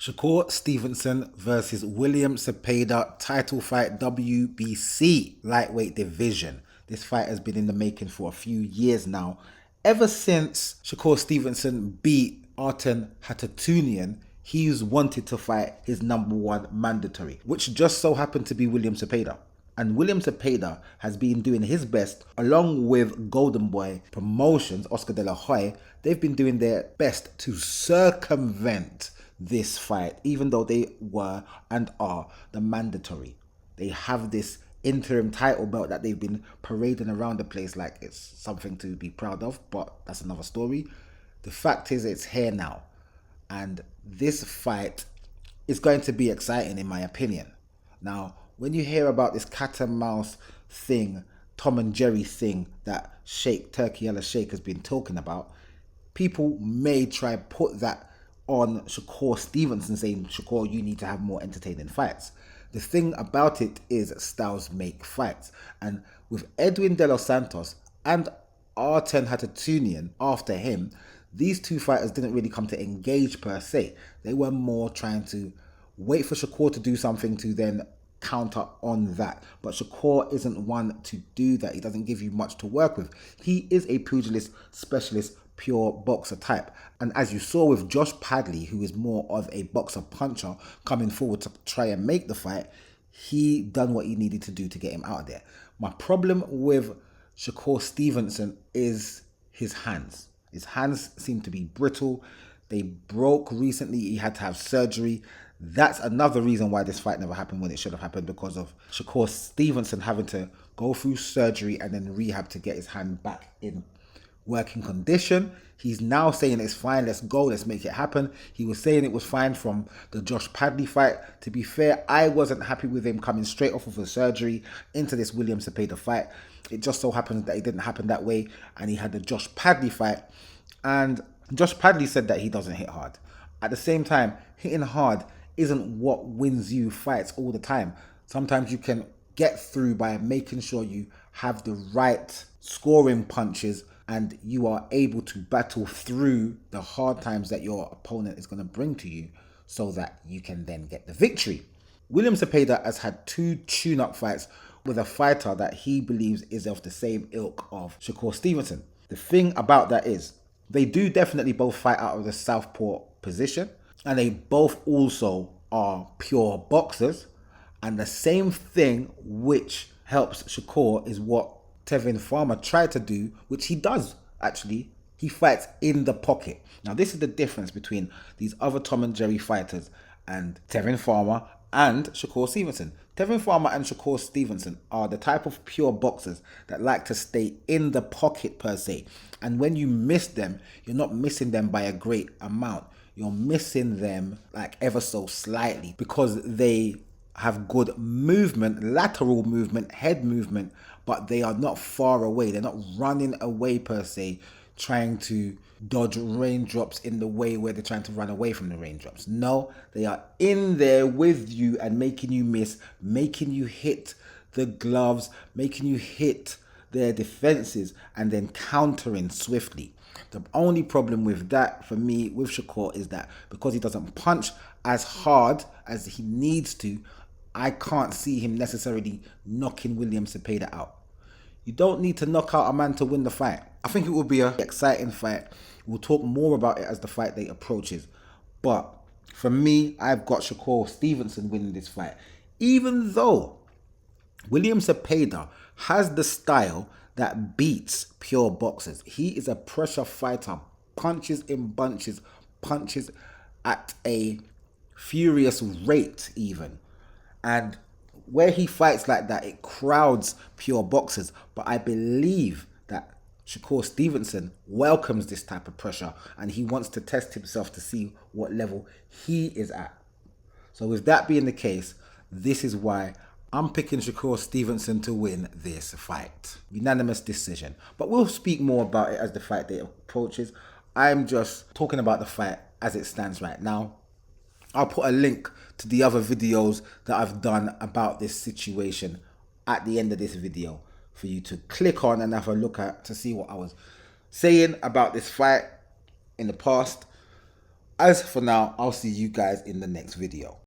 Shakur Stevenson versus William Zepeda title fight WBC lightweight division. This fight has been in the making for a few years now. Ever since Shakur Stevenson beat Artem Hatatunian, he's wanted to fight his number one mandatory, which just so happened to be William Zepeda. And William Zepeda has been doing his best, along with Golden Boy Promotions, Oscar De La Hoya. They've been doing their best to circumvent this fight, even though they were and are the mandatory. They have this interim title belt that they've been parading around the place like it's something to be proud of, but that's another story. The fact is, it's here now, and this fight is going to be exciting in my opinion. Now, when you hear about this cat and mouse thing, Tom and Jerry thing that Turkey Yellow Shake has been talking about, people may try put that on Shakur Stevenson, saying, Shakur, you need to have more entertaining fights. The thing about it is styles make fights. And with Edwin De Los Santos and Artem Hatatunian after him, these two fighters didn't really come to engage per se. They were more trying to wait for Shakur to do something to then counter on that. But Shakur isn't one to do that. He doesn't give you much to work with. He is a pugilist specialist, pure boxer type. And as you saw with Josh Padley, who is more of a boxer puncher coming forward to try and make the fight, he done what he needed to do to get him out of there. My problem with Shakur Stevenson is his hands. His hands seem to be brittle. They broke recently. He had to have surgery. That's another reason why this fight never happened when it should have happened, because of Shakur Stevenson having to go through surgery and then rehab to get his hand back in working condition. He's now saying it's fine, let's go, let's make it happen. He was saying it was fine from the Josh Padley fight. To be fair, I wasn't happy with him coming straight off of a surgery into this William Zepeda fight. It just so happens that it didn't happen that way, and he had the Josh Padley fight, and Josh Padley said that he doesn't hit hard. At the same time, hitting hard isn't what wins you fights all the time. Sometimes you can get through by making sure you have the right scoring punches and you are able to battle through the hard times that your opponent is going to bring to you so that you can then get the victory. William Zepeda has had two tune-up fights with a fighter that he believes is of the same ilk of Shakur Stevenson. The thing about that is, they do definitely both fight out of the Southpaw position, and they both also are pure boxers. And the same thing which helps Shakur is what Tevin Farmer tried to do, which he does actually. He fights in the pocket. Now, this is the difference between these other Tom and Jerry fighters and Tevin Farmer and Shakur Stevenson. Tevin Farmer and Shakur Stevenson are the type of pure boxers that like to stay in the pocket per se. And when you miss them, you're not missing them by a great amount. You're missing them like ever so slightly, because they have good movement, lateral movement, head movement, but they are not far away. They're not running away per se, trying to dodge raindrops in the way where they're trying to run away from the raindrops. No, they are in there with you and making you miss, making you hit the gloves, making you hit their defenses, and then countering swiftly. The only problem with that for me with Shakur is that because he doesn't punch as hard as he needs to, I can't see him necessarily knocking William Zepeda out. You don't need to knock out a man to win the fight. I think it will be an exciting fight. We'll talk more about it as the fight day approaches. But for me, I've got Shakur Stevenson winning this fight. Even though William Zepeda has the style that beats pure boxers. He is a pressure fighter, punches in bunches, punches at a furious rate even. And where he fights like that, it crowds pure boxers. But I believe that Shakur Stevenson welcomes this type of pressure and he wants to test himself to see what level he is at. So with that being the case, this is why I'm picking Shakur Stevenson to win this fight. Unanimous decision. But we'll speak more about it as the fight day approaches. I'm just talking about the fight as it stands right now. I'll put a link to the other videos that I've done about this situation at the end of this video for you to click on and have a look at to see what I was saying about this fight in the past. As for now, I'll see you guys in the next video.